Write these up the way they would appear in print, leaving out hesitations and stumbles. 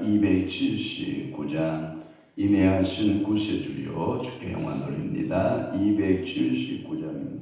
279장 인내하신 구세주여 주께 영광 돌립니다. 279장입니다.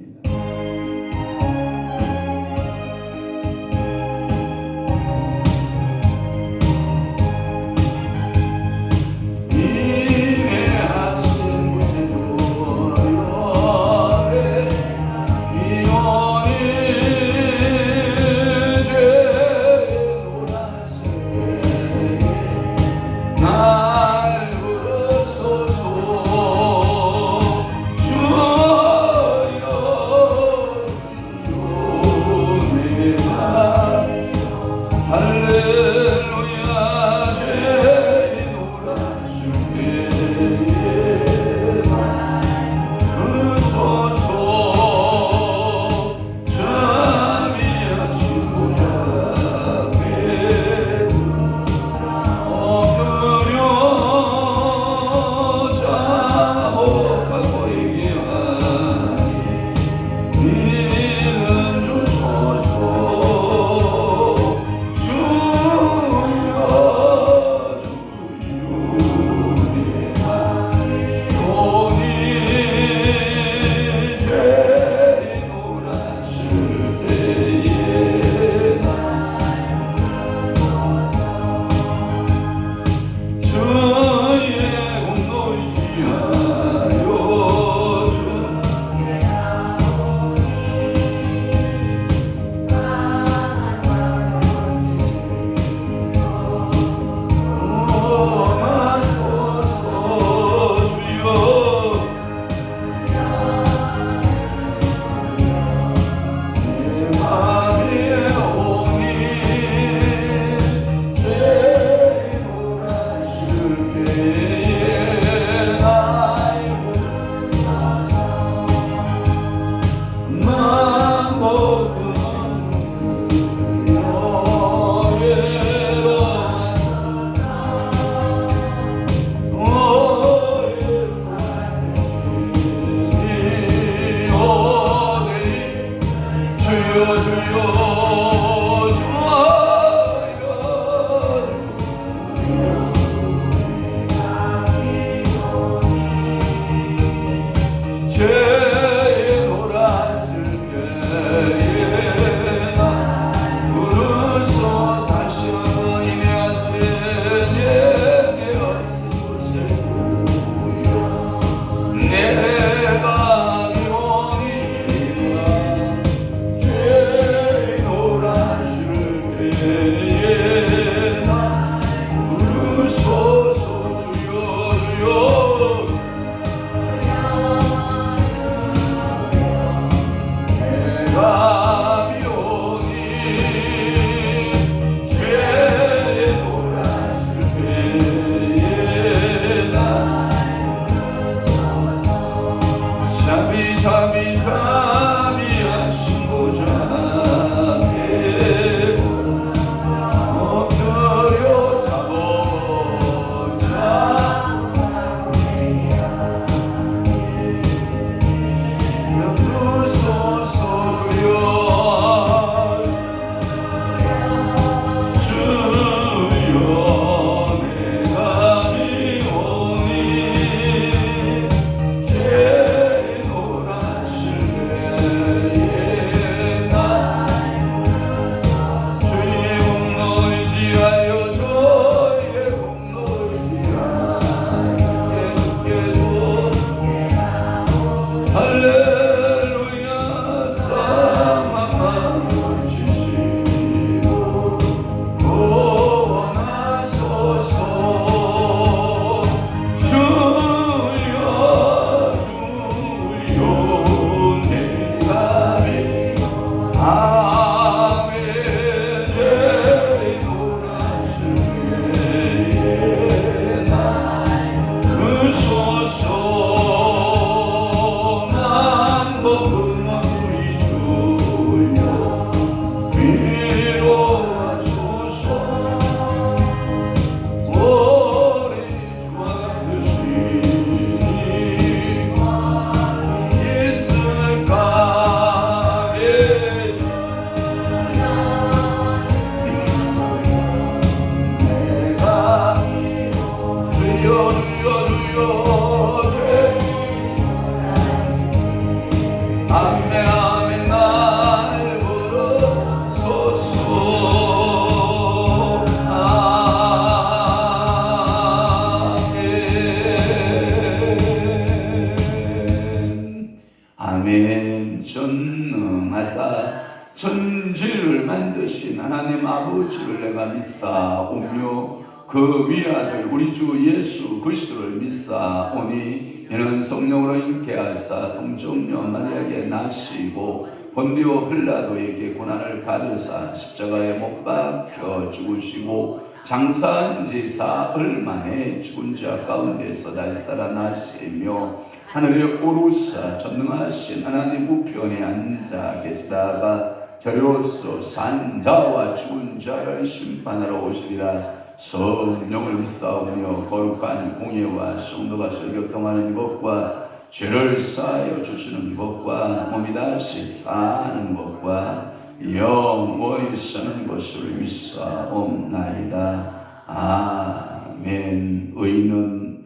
믿사오며 그 위아들 우리 주 예수 그리스도를 믿사오니 이는 성령으로 잉태하사 동정녀 마리아에게 나시고 본디오 빌라도에게 고난을 받으사 십자가에 못 박혀 죽으시고 장사한 지 사흘 만에 죽은 자 가운데서 다시 살아나시며 하늘에 오르사 전능하신 하나님 우편에 앉아 계시다가 저리로서 산 자와 죽은 자를 심판하러 오시리라. 성령을 믿사오며 거룩한 공예와 성도가 설교통하는 것과 죄를 사하여 주시는 것과 몸이 다시 사는 것과 영원히 사는 것을 믿사옵나이다. 아멘. 의인은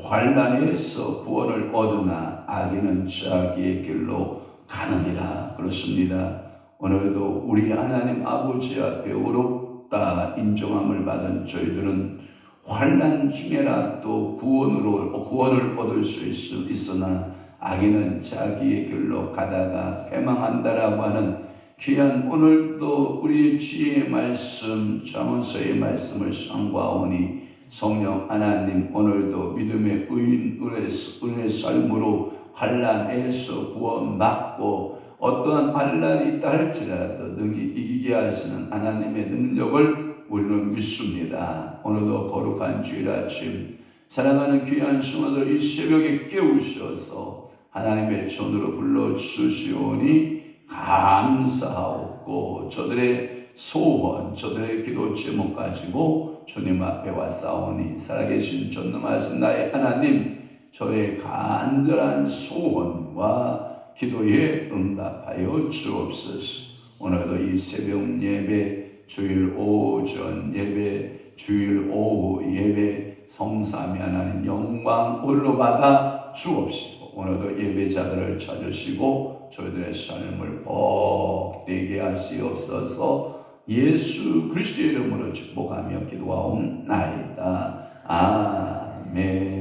환난에서 구원을 얻으나 악인은 자기의 길로 가느니라. 그렇습니다. 오늘도 우리 하나님 아버지 앞에 의롭다 인정함을 받은 저희들은 환난 중에라도 구원을 얻을 수 있으나 악인은 자기의 길로 가다가 패망한다라고 하는 귀한 오늘도 우리의 주의 말씀 잠언서의 말씀을 상고하오니 성령 하나님 오늘도 믿음의 은혜의 삶으로 환난에서 구원받고 어떠한 환난이 있다 할지라도 능히 이기게 하시는 하나님의 능력을 우리는 믿습니다. 오늘도 거룩한 주일 아침 사랑하는 귀한 성도들 이 새벽에 깨우셔서 하나님의 손으로 불러주시오니 감사하옵고 저들의 소원 저들의 기도 제목 가지고 주님 앞에 왔사오니 살아계신 전능하신 나의 하나님 저의 간절한 소원과 기도에 응답하여 주옵소서. 오늘도 이 새벽 예배 주일 오전 예배 주일 오후 예배 성삼위 하나님 영광 홀로 받아 주옵시고 오늘도 예배자들을 찾으시고 저희들의 삶을 복되게 하시옵소서. 예수 그리스도의 이름으로 축복하며 기도하옵나이다. 아멘.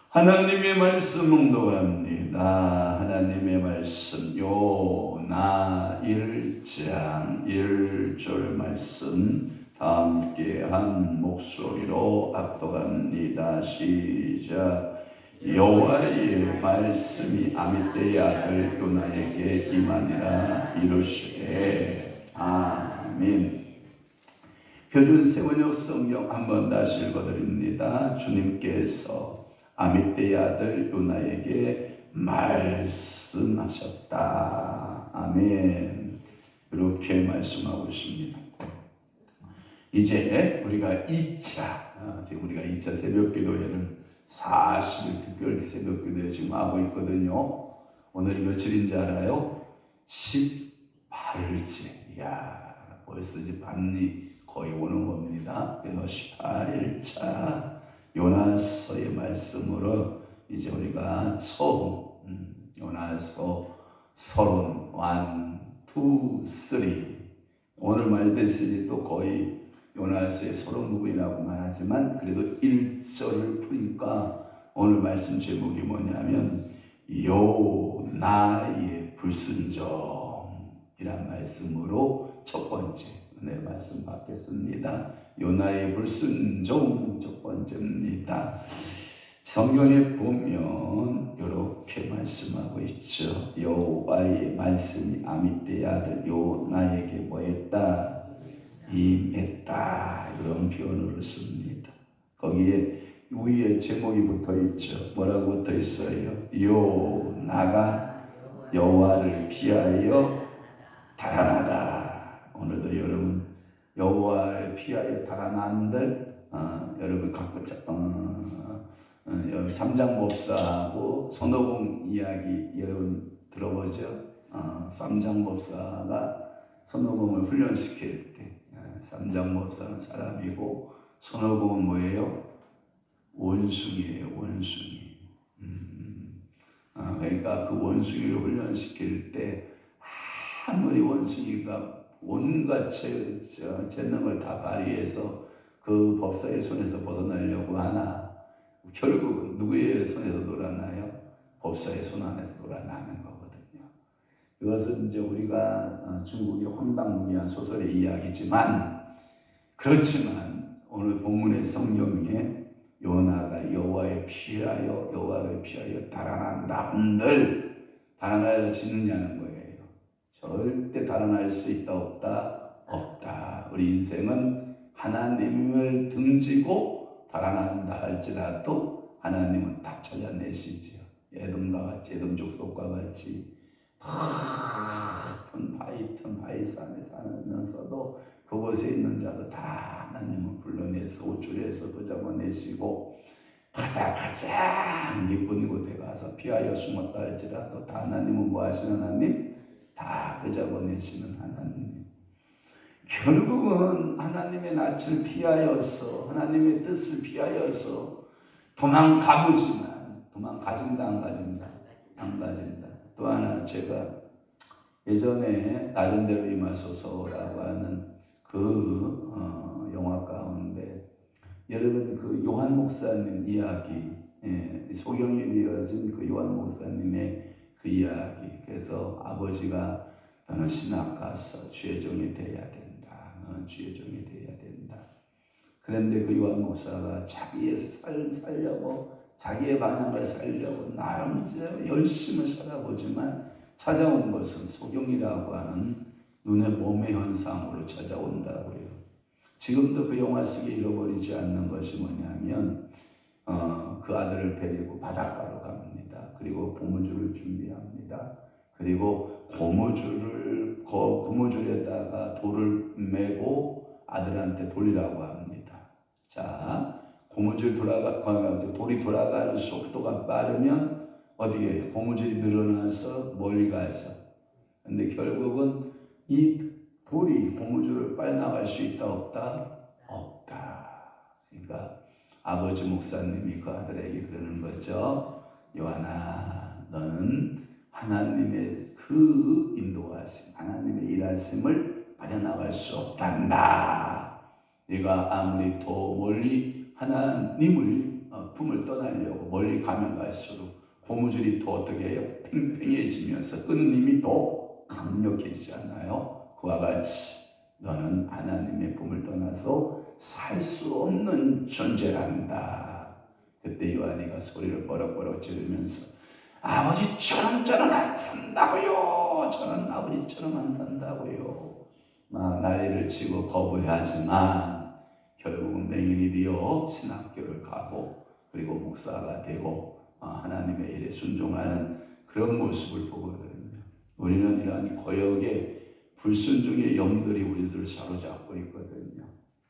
하나님의 말씀 묵독합니다. 하나님의 말씀 요나 1장 1절 말씀 다 함께 한 목소리로 압도합니다. 시작. 여호와의 말씀이 아미떼의 아들 요나에게 임하니라 이르시되 아멘. 표준 세번역 성경 한번 다시 읽어드립니다. 주님께서 아미떼의 아들 요나에게 말씀하셨다. 아멘. 이렇게 말씀하고 있습니다. 이제 우리가 2차 지금 우리가 2차 새벽기도회를 40일 특별 새벽기도회 지금 하고 있거든요. 오늘이 며칠인지 알아요? 18일째. 이야, 벌써 이제 반이 거의 오는 겁니다. 그래서 18일차 요나서의 말씀으로 이제 우리가 처음 요나서 31, 2, 3 오늘 말씀도 거의 요나서의 30부분이라고만 하지만 그래도 1절을 푸니까 오늘 말씀 제목이 뭐냐면 요나의 불순종이란 말씀으로 첫 번째 네, 말씀 받겠습니다. 요나의 불순종 첫 번째입니다. 성경에 보면 이렇게 말씀하고 있죠. 여호와의 말씀이 아미떼의 아들 요나에게 뭐했다? 임했다. 이런 표현으로 씁니다. 거기에 위에 제목이 붙어 있죠. 뭐라고 붙어 있어요? 요나가 여호와를 피하여 달아나다. 오늘도 여러분 여호와를 피하여 달아난들 여러분 갖고 여기 삼장법사하고 손오공 이야기 여러분 들어보죠? 삼장법사가 손오공을 훈련시킬 때 삼장법사는 사람이고 손오공은 뭐예요? 원숭이에요. 원숭이. 그러니까 그 원숭이를 훈련시킬 때 아무리 원숭이가 온갖 재능을 다 발휘해서 그 법사의 손에서 벗어나려고 하나 결국은 누구의 손에서 놀아나요? 법사의 손 안에서 놀아나는 거거든요. 이것은 이제 우리가 중국의 황당무계한 소설의 이야기지만 그렇지만 오늘 본문의 성경에 요나가 여호와에 피하여 달아난다 한들 달아나지느냐는 거예요. 절대 달아날 수 있다 없다? 없다. 우리 인생은 하나님을 등지고 달아난다 할지라도 하나님은 다 찾아내시지요. 에돔 족속과 같이 큰 바위 산에 살면서도 그곳에 있는 자도 다 하나님은 불러내서 우쭐해서 붙잡아내시고 바다 가장 깊은 곳에 가서 피하여 숨었다 할지라도 다 하나님은 뭐 하시는 하나님? 다 붙잡아내시는 하나님. 결국은 하나님의 낯을 피하여서 하나님의 뜻을 피하여서 도망가보지만 도망가진다 안 가진다. 또 하나 제가 예전에 낮은 대로 임하소서라고 하는 그 영화 가운데 여러분 그 요한 목사님 이야기, 소경이 이어진 그 요한 목사님의 그 이야기. 그래서 아버지가 너는 신학 가서 주의 종이 돼야 된다. 너는 주의 종이 돼야 된다. 그런데 그 요한 목사가 자기의 삶을 살려고 자기의 방향을 살려고 나름 열심히 살아보지만 찾아온 것은 소경이라고 하는 눈의 몸의 현상으로 찾아온다고요. 지금도 그 영화 속에 잃어버리지 않는 것이 뭐냐면 그 아들을 데리고 바닷가로 갑니다. 그리고 고무줄을 준비합니다. 그리고 고무줄에다가 돌을 메고 아들한테 돌리라고 합니다. 자, 돌이 돌아가는 속도가 빠르면 어디에 고무줄이 늘어나서 멀리 가서. 근데 결국은 이 돌이 고무줄을 빨아나갈 수 있다 없다? 없다. 그러니까 아버지 목사님이 그 아들에게 그러는 거죠. 요한아, 너는 하나님의 그 인도하심, 하나님의 일하심을 빠져나갈 수 없단다. 네가 아무리 더 멀리 하나님을 품을 떠나려고 멀리 가면 갈수록 고무줄이 더 어떻게 해요? 팽팽해지면서 끄는 힘이 더 강력해지잖아요. 그와 같이 너는 하나님의 품을 떠나서 살 수 없는 존재란다. 그때 요한이가 소리를 버럭버럭 지르면서 아버지처럼 저는 안 산다고요. 저는 아버지처럼 안 산다고요. 막 난리를 치고 거부하지만 결국은 맹인이 되어 신학교를 가고 그리고 목사가 되고 하나님의 일에 순종하는 그런 모습을 보거든요. 우리는 이러한 거역의 불순종의 영들이 우리들을 사로잡고 있거든요.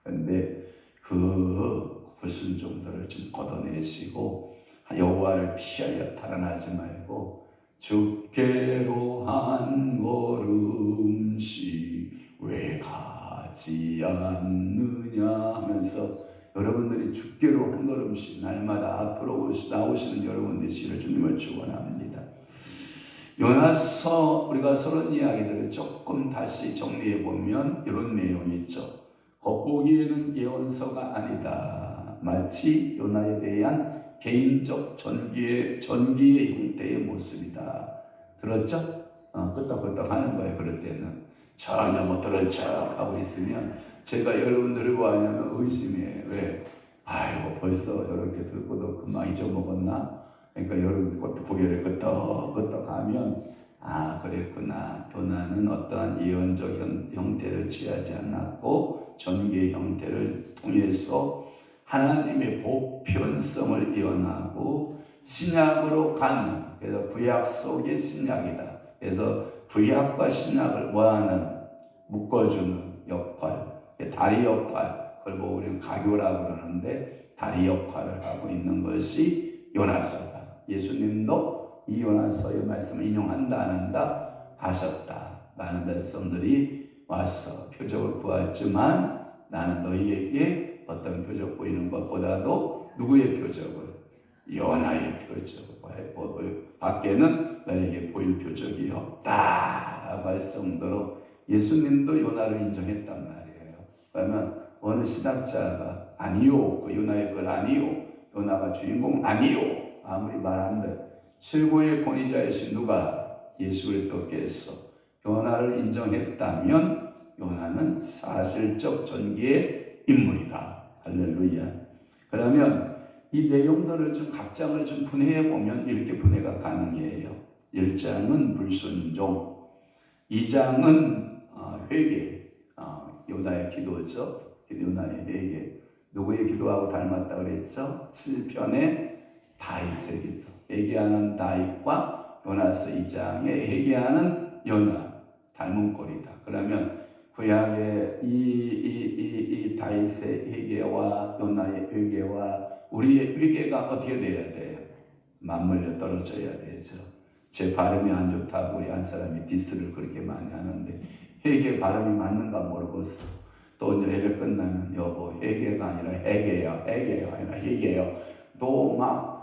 그런데 그 불순종들을 좀 걷어내시고 여호와를 피하여 달아나지 말고 주께로 한 걸음씩 왜 가지 않느냐 하면서 여러분들이 주께로 한 걸음씩 날마다 앞으로 나오시는 여러분 되시기를 주님을 축원합니다. 요나서 우리가 서론 이야기들을 조금 다시 정리해 보면 이런 내용이 있죠. 겉보기에는 예언서가 아니다. 마치 요나에 대한 개인적 전기의 형태의 모습이다. 들었죠? 끄떡끄떡 하는 거예요. 그럴 때는 전혀 못 들은 척 하고 있으면 제가 여러분들을 뭐 하냐면 의심해요. 왜? 아이고 벌써 저렇게 듣고도 금방 잊어먹었나? 그러니까 여러분 고개를 끄떡끄떡 하면 그랬구나. 요나는 어떠한 예언적 형태를 취하지 않았고 전기의 형태를 통해서 하나님의 보편성을 예언하고 신약으로 가는, 그래서 구약 속의 신약이다. 그래서 구약과 신약을 뭐하는 묶어주는 역할, 다리 역할, 그걸 뭐 우리는 가교라고 그러는데 다리 역할을 하고 있는 것이 요나서다. 예수님도 이 요나서의 말씀을 인용한다 안 한다 하셨다. 많은 백성들이 와서 표적을 구했지만 나는 너희에게 어떤 표적 보이는 것보다도 누구의 표적을? 요나의 표적을 밖에는 너에게 보일 표적이 없다 라고 할 정도로 예수님도 요나를 인정했단 말이에요. 그러면 어느 신학자가 아니요, 그 요나의 글 아니요, 요나가 주인공 아니요 아무리 말한들 최고의 권위자이신 누가? 예수 그리스도께서 요나를 인정했다면 요나는 사실적 전기의 인물이다. 할렐루야. 그러면 이 내용들을 좀 각장을 좀 분해해 보면 이렇게 분해가 가능해요. 1장은 불순종, 2장은 회개, 요나의 기도죠. 요나의 회개. 누구의 기도하고 닮았다 그랬죠? 7편의 다윗의 기도. 회개하는 다윗과 요나서 2장에 회개하는 요나 닮은 꼴이다. 그러면 구약의 이 다윗의 회개와 요나의 회개와 우리의 회개가 어떻게 돼야 돼요? 맞물려 떨어져야 되죠. 제 발음이 안 좋다고 우리 한 사람이 디스를 그렇게 많이 하는데 회개 발음이 맞는가 모르겠어. 또 이제 예배 끝나면 여보 회개가 아니라 회개요, 회개요 아니라 회개요. 또 막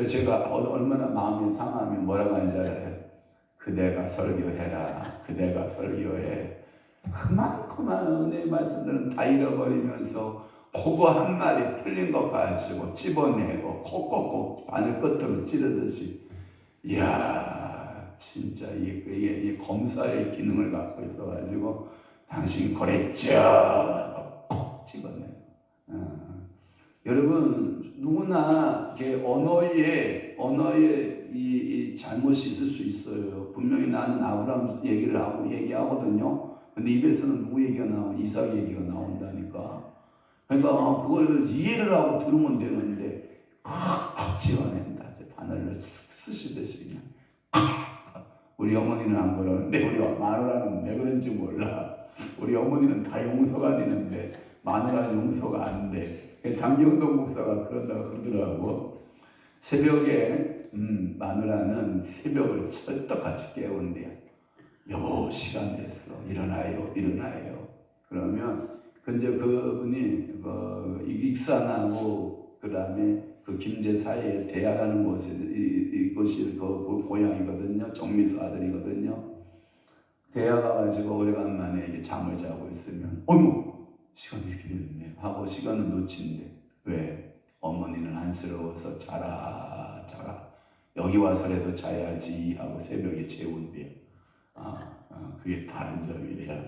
제가 얼마나 마음이 상하면 뭐라고 하는지 알아요? 그대가 설교해라, 그대가 설교해. 그만큼만 은혜의 말씀들은 다 잃어버리면서 그거 한 마디 틀린 것 가지고 집어내고 콕콕콕 바늘 끝으로 찌르듯이 이야 진짜 이게 검사의 기능을 갖고 있어가지고 당신 그랬죠 콕 집어내고 여러분 누구나 언어에 이 잘못이 있을 수 있어요. 분명히 나는 아브라함 얘기를 하고 얘기하거든요. 근데 입에서는 누구 얘기가 나오면 이삭 얘기가 나온다니까. 그러니까 그걸 이해를 하고 들으면 되는데 콱 집어낸다. 바늘로 쓰시듯이 그냥 우리 어머니는 안 그러는데 우리 마누라는 왜 그런지 몰라. 우리 어머니는 다 용서가 되는데 마누라는 용서가 안 돼. 장경동 목사가 그런다고 그러더라고. 새벽에 마누라는 새벽을 철떡같이 깨운대요. 여보 시간 됐어. 일어나요. 그러면 근데 그분이 익산하고 그다음에 그 김제 사이에 대야라는 곳이 이곳이 그 고향이거든요. 정미수 아들이거든요. 대야 가가지고 오래간만에 이제 잠을 자고 있으면 어머 시간이 이렇게 됐네 하고 시간은 놓친대. 왜? 어머니는 안쓰러워서 자라 여기 와서라도 자야지 하고 새벽에 재운대요. 그게 다른 점이래요.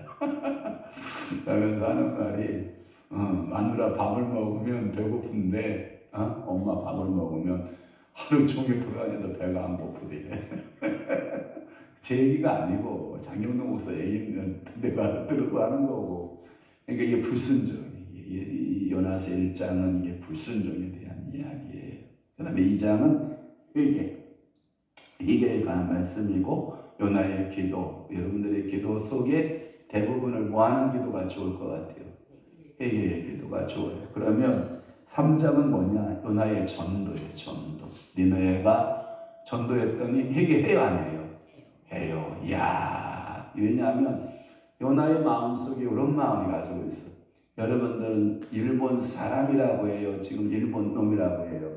그러면서 하는 말이 마누라 밥을 먹으면 배고픈데 엄마 밥을 먹으면 하루 종일 돌아다녀도 배가 안 고프대. 제 얘기가 아니고 장경동 목사 얘기는 내가 들어서 하는 거고. 그러니까 이게 불순종이 요나서 1장은 이게 불순종에 대한 이야기예요. 그 다음에 2장은 회개에 관한 말씀이고 요나의 기도, 여러분들의 기도 속에 대부분을 뭐하는 기도가 좋을 것 같아요? 회개의 기도가 좋아요. 그러면 3장은 뭐냐? 요나의 전도예요. 전도. 니느웨가 전도했더니 회개해요 안 해요? 해요. 이야, 왜냐하면 요나의 마음속에 이런 마음이 가지고 있어. 여러분들은 일본 사람이라고 해요? 지금 일본 놈이라고 해요?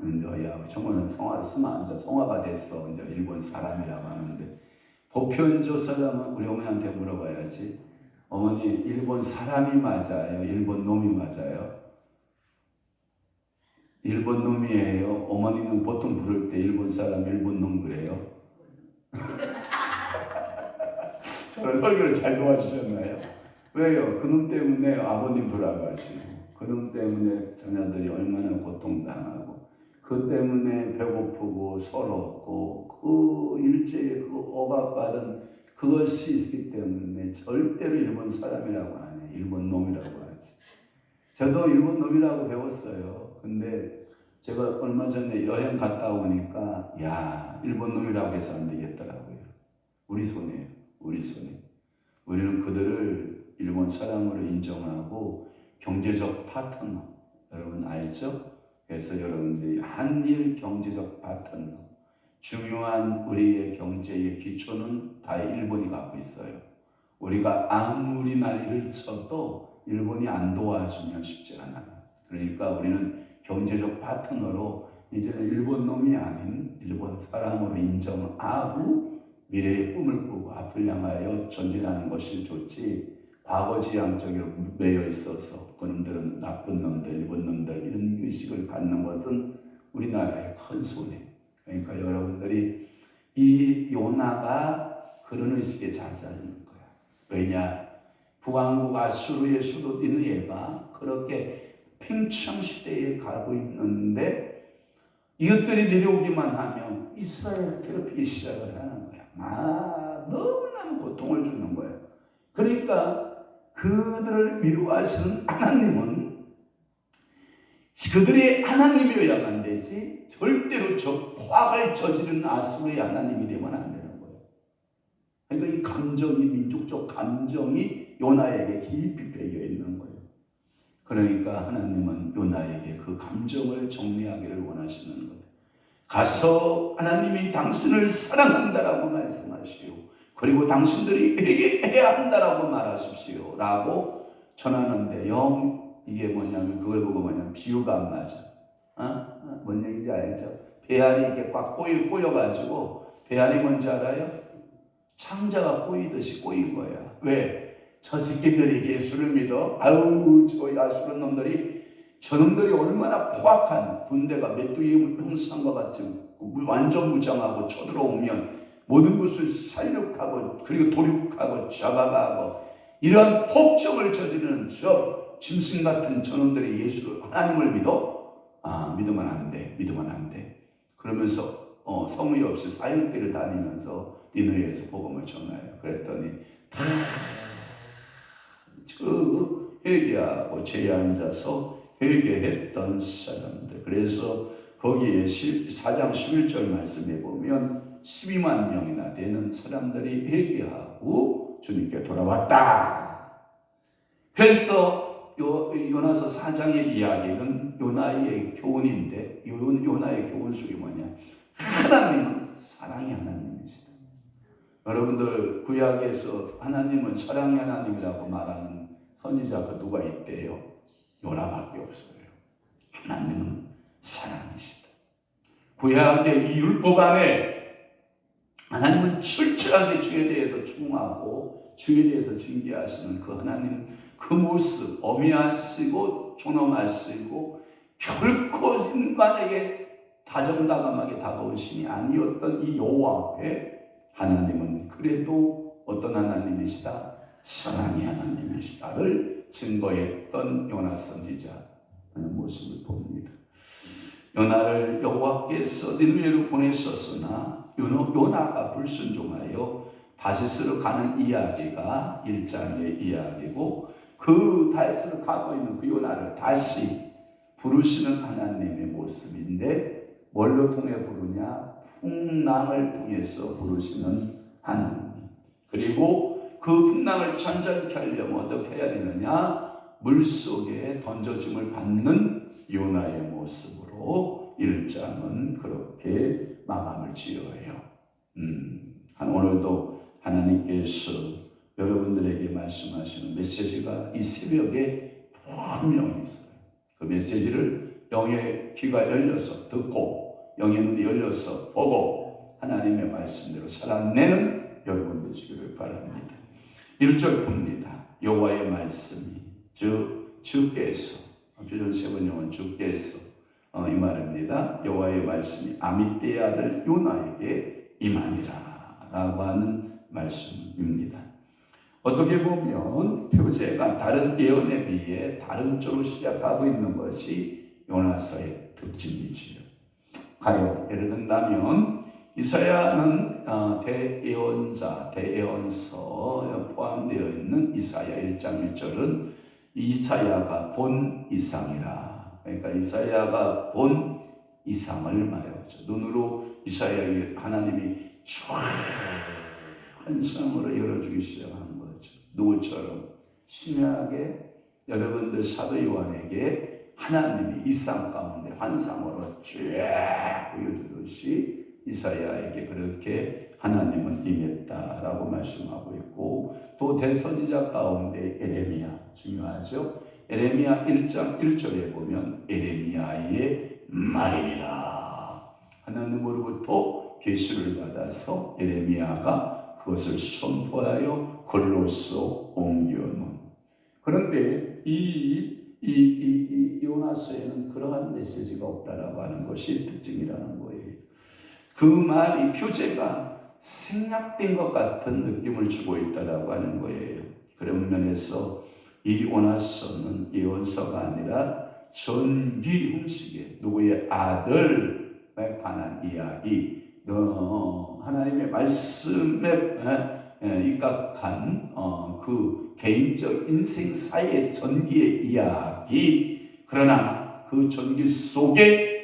이제 야, 정말 성화가 됐어. 이제 일본 사람이라고 하는데 보편적 사람은 우리 어머니한테 물어봐야지. 어머니 일본 사람이 맞아요? 일본 놈이 맞아요? 일본 놈이에요. 어머니는 보통 부를 때 일본 사람, 일본 놈 그래요? 저는 설교를 잘 도와주셨나요? 왜요? 그놈 때문에 아버님 돌아가시고 그놈 때문에 자녀들이 얼마나 고통당하고 그 때문에 배고프고 서럽고 그 일제에 그 억압받은 그것이 있기 때문에 절대로 일본 사람이라고 안 해. 일본 놈이라고 하지. 저도 일본 놈이라고 배웠어요. 근데 제가 얼마 전에 여행 갔다 오니까 야 일본 놈이라고 해서 안 되겠더라고요. 우리 손이에요. 우리는 그들을 일본 사람으로 인정하고 경제적 파트너, 여러분 알죠? 그래서 여러분들이 한일 경제적 파트너, 중요한 우리의 경제의 기초는 다 일본이 갖고 있어요. 우리가 아무리 난리를 쳐도 일본이 안 도와주면 쉽지 않아요. 그러니까 우리는 경제적 파트너로 이제는 일본 놈이 아닌 일본 사람으로 인정하고 미래의 꿈을 꾸고 앞을 향하여 전진하는 것이 좋지, 과거지향적으로 매여 있어서 그놈들은 나쁜 놈들, 일본 놈들 이런 의식을 갖는 것은 우리나라의 큰 손해. 그러니까 여러분들이 이 요나가 그런 의식에 잘 자르는 거야. 왜냐? 북왕국 아수르의 수도 니느웨가 그렇게 팽창시대에 가고 있는데 이것들이 내려오기만 하면 이스라엘을 괴롭히기 시작을 하는 거야. 너무나 고통을 주는 거야. 그러니까 그들을 미워하시는 하나님은 그들의 하나님이어야만 되지 절대로 저 화를 저지르는 아수르의 하나님이 되면 안 되는 거예요. 그러니까 이 감정이, 민족적 감정이 요나에게 깊이 배겨 있는 거예요. 그러니까 하나님은 요나에게 그 감정을 정리하기를 원하시는 거예요. 가서 하나님이 당신을 사랑한다라고 말씀하시오. 그리고 당신들이 회개해야 한다라고 말하십시오. 라고 전하는데 이게 뭐냐면 그걸 보고 뭐냐면 비유가 안 맞아. 뭔 얘기인지 알죠? 배알이 이렇게 꽉 꼬여가지고 배알이 뭔지 알아요? 창자가 꼬이듯이 꼬인 거야. 왜? 저 새끼들이 예수를 믿어? 저 야수른 놈들이 저놈들이 얼마나 포악한 군대가 메뚜기 형상과 같은 완전 무장하고 쳐들어오면 모든 것을 살육하고 그리고 도륙하고 잡아가고 이런 폭정을 저지르는 저 짐승 같은 저놈들이 예수를 하나님을 믿어? 믿으면 안 돼. 믿으면 안 돼. 그러면서 성의 없이 사육길을 다니면서 니느웨에서 복음을 전해요. 그랬더니 다 그 회개하고 제에 앉아서 회개했던 사람들. 그래서 거기에 4장 11절 말씀에 보면 12만 명이나 되는 사람들이 회개하고 주님께 돌아왔다. 그래서 요나서 4장의 이야기는 요나의 교훈인데 요나의 교훈 속이 뭐냐? 하나님은 사랑의 하나님이시다. 여러분들 구약에서 하나님은 사랑의 하나님이라고 말하는 선지자가 누가 있대요? 요나밖에 없어요. 하나님은 사랑이시다. 구약의 이 율법 안에 하나님은 철저하게 주에 대해서 충하고 주에 대해서 징계하시는 그 하나님 그 모습 어미하시고 존엄하시고 결코 인간에게 다정다감하게 다가온 신이 아니었던 이 여호와 앞에 하나님은 그래도 어떤 하나님이시다? 사랑의 하나님이시다를 증거했던 요나 선지자의 모습을 봅니다. 요나를 여호와께서 니느웨로 보내셨으나 요나가 불순종하여 다시스로 가는 이야기가 1장의 이야기고 그 다시스로 가고 있는 그 요나를 다시 부르시는 하나님의 모습인데 뭘로 통해 부르냐? 풍랑을 통해서 부르시는 하나님. 그리고 그 풍랑을 천천히 하려면 어떻게 해야 되느냐? 물속에 던져짐을 받는 요나의 모습으로 1장은 그렇게 마감을 지어요. 오늘도 하나님께서 여러분들에게 말씀하시는 메시지가 이 새벽에 분명히 있어요. 그 메시지를 영의 귀가 열려서 듣고 영의 눈이 열려서 보고 하나님의 말씀대로 살아내는 여러분 되시기를 바랍니다. 1절 봅니다. 여호와의 말씀이 주께서 표준 세번역은 주께서 이 말입니다. 여호와의 말씀이 아미떼의 아들 요나에게 임하니라 라고 하는 말씀입니다. 어떻게 보면 표제가 다른 예언에 비해 다른 쪽으로 시작하고 있는 것이 요나서의 특징이지요. 가요. 예를 든다면 이사야는 대예언서에 포함되어 있는 이사야 1장 1절은 이사야가 본 이상이라. 그러니까 이사야가 본 이상을 말해오죠. 눈으로 이사야에게 하나님이 환상으로 열어주기 시작한 거죠. 누구처럼? 신약에 여러분들 사도 요한에게 하나님이 이상 가운데 환상으로 쫙 보여주듯이 이사야에게 그렇게 하나님은 임했다라고 말씀하고 있고 또 대선지자 가운데 에레미야 중요하죠. 에레미야 1장 1절에 보면 에레미야의 말이니라. 하나님으로부터 계시를 받아서 에레미야가 그것을 선포하여 글로써 옮겨놓은. 그런데 이 요나서에는 그러한 메시지가 없다라고 하는 것이 특징이라는 거예요. 그 말이 표제가 생략된 것 같은 느낌을 주고 있다라고 하는 거예요. 그런 면에서 이 요나서는 예언서가 아니라 전기 형식의 누구의 아들에 관한 이야기, 하나님의 말씀에 입각한 그 개인적 인생 사이의 전기의 이야기. 그러나 그 전기 속에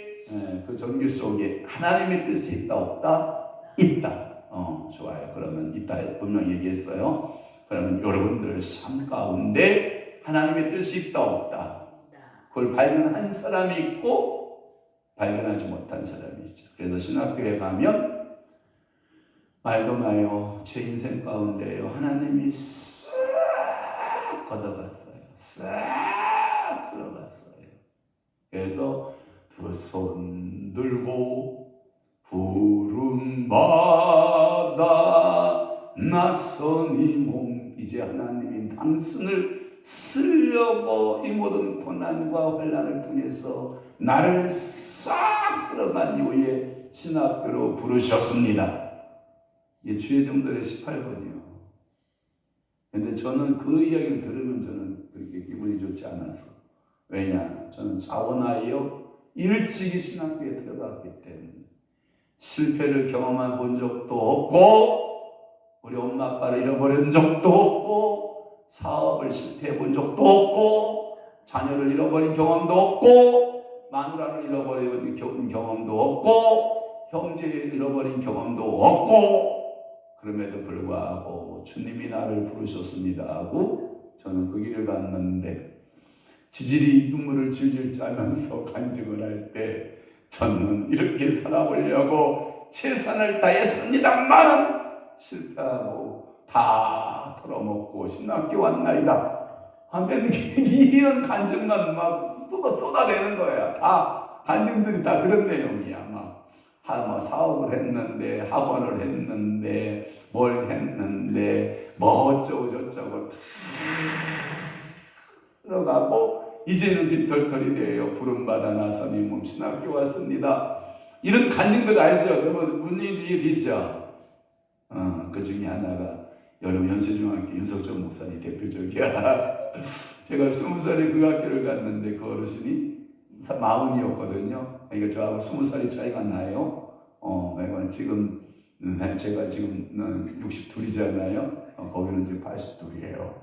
하나님의 뜻이 있다 없다? 있다. 좋아요. 그러면 있다 분명히 얘기했어요. 그러면 여러분들 삶 가운데 하나님의 뜻이 있다 없다? 그걸 발견한 사람이 있고 발견하지 못한 사람이 있죠. 그래서 신학교에 가면 말도 마요. 제 인생 가운데요, 하나님이 싹 걷어갔어요. 싹 쓸어갔어요. 그래서 두 손 들고 부름받아 나서니 몸, 이제 하나님이 당신을 쓰려고 이 모든 고난과 환난을 통해서 나를 싹 쓸어간 이후에 신학교로 부르셨습니다. 이게 주의 정도의 18번이요. 근데 저는 그 이야기를 들으면 저는 그렇게 기분이 좋지 않아서. 왜냐? 저는 자원하여 일찍이 신학교에 들어갔기 때문에 실패를 경험해 본 적도 없고, 우리 엄마 아빠를 잃어버린 적도 없고, 사업을 실패해 본 적도 없고, 자녀를 잃어버린 경험도 없고, 마누라를 잃어버린 경험도 없고, 형제를 잃어버린 경험도 없고, 그럼에도 불구하고 주님이 나를 부르셨습니다 하고 저는 그 길을 갔는데, 지질이 눈물을 질질 짜면서 간증을 할 때 저는 이렇게 살아보려고 최선을 다했습니다만은 실패하고 다 털어먹고 신학교 왔나이다 하면 이런 간증만 막 쏟아내는 거야. 다 간증들이 다 그런 내용이야. 막 사업을 했는데, 학원을 했는데, 뭘 했는데, 뭐 어쩌고 저쩌고 들어가고, 이제는 빈털털이 되어 부름받아 나서니 몸 신학교 왔습니다. 이런 간증들 알죠? 여러분 문의들이 있죠? 그 중에 하나가 여러분 연세중학교 윤석정 목사님 대표적이야. 제가 20살에 그 학교를 갔는데 그 어르신이 40이었거든요. 그러니까 저하고 20살이 차이가 나요. 지금 제가 지금 62이잖아요. 거기는 지금 82이에요.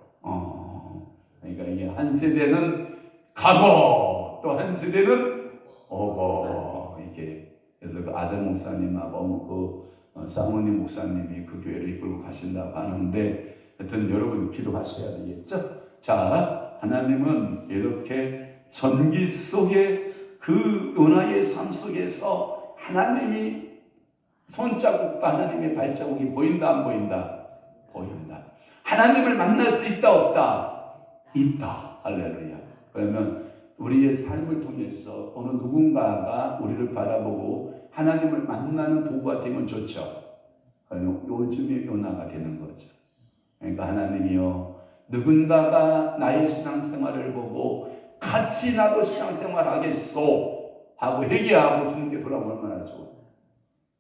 그러니까 이게 한 세대는 가고 또 한 세대는 오고, 이게. 그래서 그 아들 목사님하고 그 사모님 목사님이 그 교회를 이끌고 가신다고 하는데, 하여튼 여러분 기도하셔야 되겠죠? 자, 하나님은 이렇게 전기 속에 그 요나의 삶 속에서 하나님이 손자국과 하나님의 발자국이 보인다 안 보인다? 보인다. 하나님을 만날 수 있다 없다? 있다. 할렐루야. 그러면 우리의 삶을 통해서 어느 누군가가 우리를 바라보고 하나님을 만나는 도구가 되면 좋죠. 그러면 요즘의 요나가 되는 거죠. 그러니까 하나님이요, 누군가가 나의 신앙생활을 보고 같이 나도 신앙생활 하겠소 하고 회개하고 주님께 돌아오면 얼마나 좋아.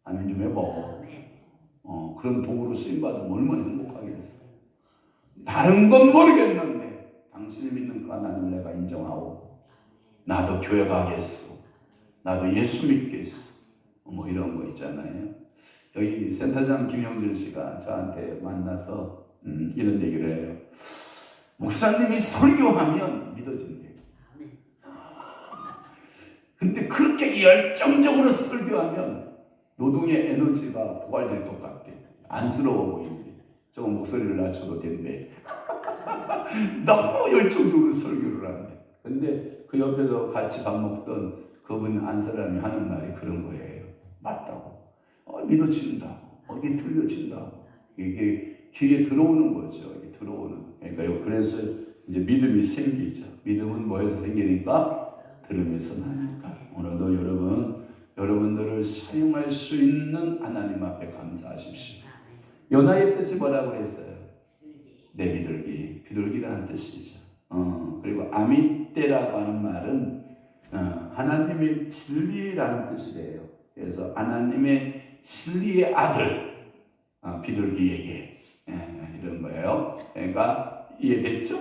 아멘 좀 해봐. 그런 도구로 쓰임받으면 얼마나 행복하겠어. 다른 건 모르겠는데 당신이 믿는 그 하나님을 내가 인정하고 나도 교회 가겠어, 나도 예수 믿겠어, 뭐 이런 거 있잖아요. 여기 센터장 김영준 씨가 저한테 만나서 이런 얘기를 해요. 목사님이 설교하면 믿어진대요. 근데 그렇게 열정적으로 설교하면 노동의 에너지가 포괄될 것 같대. 안쓰러워 보이는데 저거 목소리를 낮춰도 된대. 너무 열정적으로 설교를 한대. 근데 그 옆에서 같이 밥 먹던 그분 안 사람이 하는 말이 그런 거예요. 맞다고. 믿어진다고. 이게 들려진다고. 이게 귀에 들어오는 거죠. 이게 들어오는. 그러니까 그래서 이제 믿음이 생기죠. 믿음은 뭐에서 생기니까? 들으면서 나니까. 오늘도 여러분들을 사용할 수 있는 하나님 앞에 감사하십시오. 요나의 뜻이 뭐라고 했어요? 내 비둘기. 비둘기라는 뜻이죠. 그리고 아미떼라고 하는 말은 하나님의 진리라는 뜻이래요. 그래서 하나님의 진리의 아들 비둘기에게 이런 거예요. 그러니까 이해됐죠?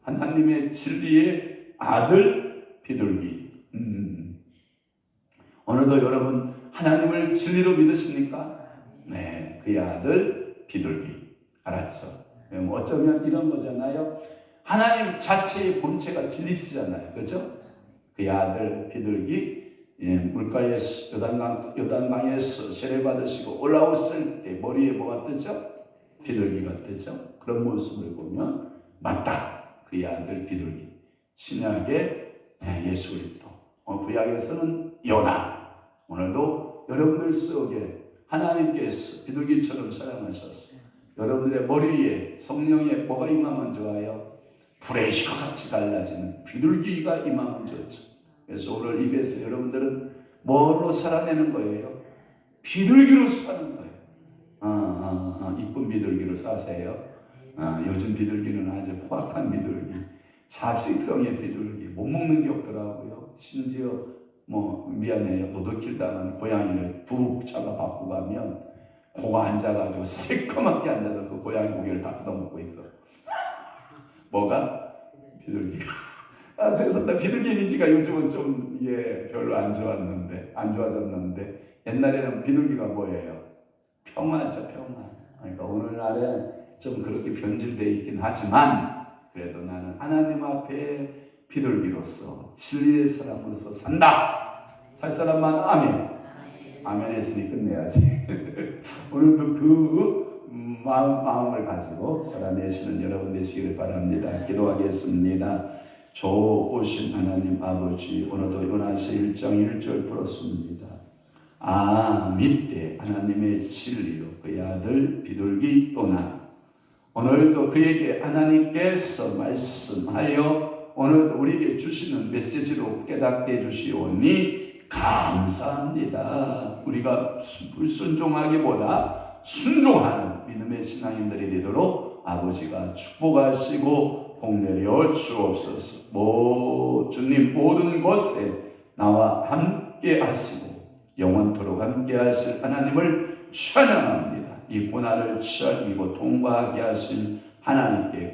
하나님의 진리의 아들 비둘기. 오늘도 여러분 하나님을 진리로 믿으십니까? 네, 그의 아들 비둘기. 알았죠? 어쩌면 이런 거잖아요. 하나님 자체의 본체가 진리시잖아요. 그죠? 그의 아들 비둘기, 물가에서 요단강에서 세례받으시고 올라왔을 때 머리에 뭐가 뜨죠? 비둘기가 뜨죠. 그런 모습을 보면 맞다. 그의 아들 비둘기. 신약의 예수 그리스도, 구약에서는 요나. 오늘도 여러분들 속에 하나님께서 비둘기처럼 사랑하셨어요. 여러분들의 머리에 성령의 뭐가 임하면 좋아요? 불의 시가 같이 갈라지는 비둘기가 임하면 좋죠. 그래서 오늘 입에서 여러분들은 뭘로 살아내는 거예요? 비둘기로 사는 거예요. 이쁜 비둘기로 사세요. 요즘 비둘기는 아주 포악한 비둘기, 잡식성의 비둘기, 못 먹는 게 없더라고요. 심지어 미안해요, 노드킬 당한 고양이를 푹 잡아 받고 가면 고가 앉아가지고 새까맣게 앉아서 그 고양이 고기를 다 뜯어먹고 있어. 뭐가? 비둘기가. 그래서 나 비둘기 이미지가 요즘은 좀 별로 안 좋아졌는데 옛날에는 비둘기가 뭐예요? 평화죠, 평화. 그러니까 오늘날에 좀 그렇게 변질되어 있긴 하지만 그래도 나는 하나님 앞에 비둘기로서 진리의 사람으로서 산다. 살 사람만 아멘. 아멘 했으니 끝내야지. 오늘도 그 마음을 가지고 살아내시는 여러분 되시기를 바랍니다. 기도하겠습니다. 좋으신 하나님 아버지, 오늘도 요나서 1장 1절 풀었습니다. 밑에 하나님의 진리로 그의 아들 비둘기 요나, 오늘도 그에게 하나님께서 말씀하여 오늘도 우리에게 주시는 메시지로 깨닫게 해주시오니 감사합니다. 우리가 불순종하기보다 순종하는 믿음의 신앙인들이 되도록 아버지가 축복하시고 복내려 주옵소서. 주님 모든 것에 나와 함께 하시고 영원토록 함께 하실 하나님을 찬양합니다. 이 고난을 치이고 통과하게 하신 하나님께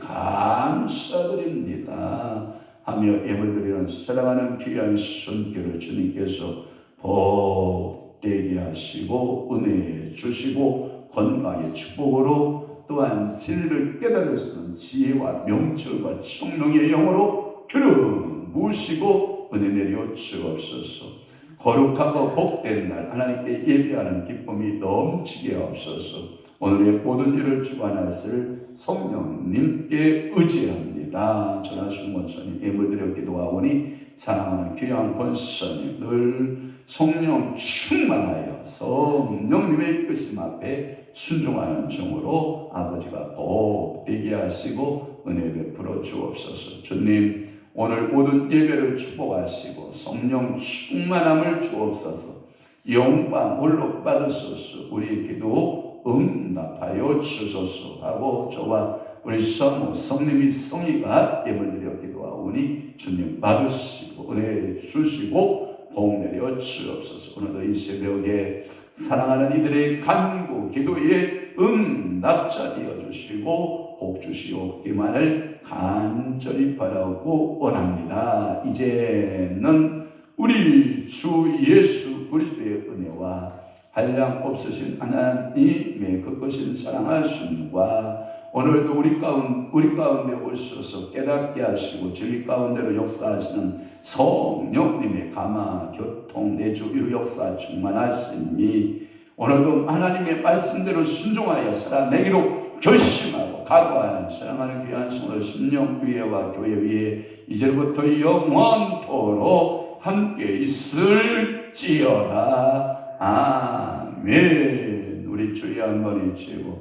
감사드립니다 하며 예물 드리는 사랑하는 귀한 손길을 주님께서 복되게 하시고 은혜 주시고 건강의 축복으로 또한 진리를 깨달을 수 있는 지혜와 명철과 청명의 영으로 주름 부으시고 은혜 내려 주옵소서. 거룩하고 복된 날 하나님께 예배하는 기쁨이 넘치게 하옵소서. 오늘의 모든 일을 주관하실 성령님께 의지합니다. 전하신 권사님 예물 드려 기도하오니 사랑하는 귀한 권사님 늘 성령 충만하여 성령님의 이끄심 앞에 순종하는 종으로 아버지가 복되게 하시고 은혜 베풀어 주옵소서. 주님 오늘 모든 예배를 축복하시고 성령 충만함을 주옵소서. 영광 올로 받으소서. 우리의 기도 응답하여 주소서 하고 저와 우리 성모 성님이 성의가 예물 드려 기도하오니 주님 받으시고 은혜 주시고 복 내려 주옵소서. 오늘도 이 새벽에 사랑하는 이들의 간구 기도에 응답자 되어 주시고 복 주시옵기만을 간절히 바라고 원합니다. 이제는 우리 주 예수 그리스도의 은혜와 한량 없으신 하나님의 그것인 사랑하심과 오늘도 우리 가운데 오셔서 깨닫게 하시고 진리 가운데로 역사하시는 성령님의 감화 교통 내주 위로 역사 충만하시니 오늘도 하나님의 말씀대로 순종하여 살아내기로 결심하고 각오하는 사랑하는 귀한 성도 심령위회와 교회 위에 이제부터 영원토록 함께 있을지어다. 아멘. 우리 주여 한번 외치고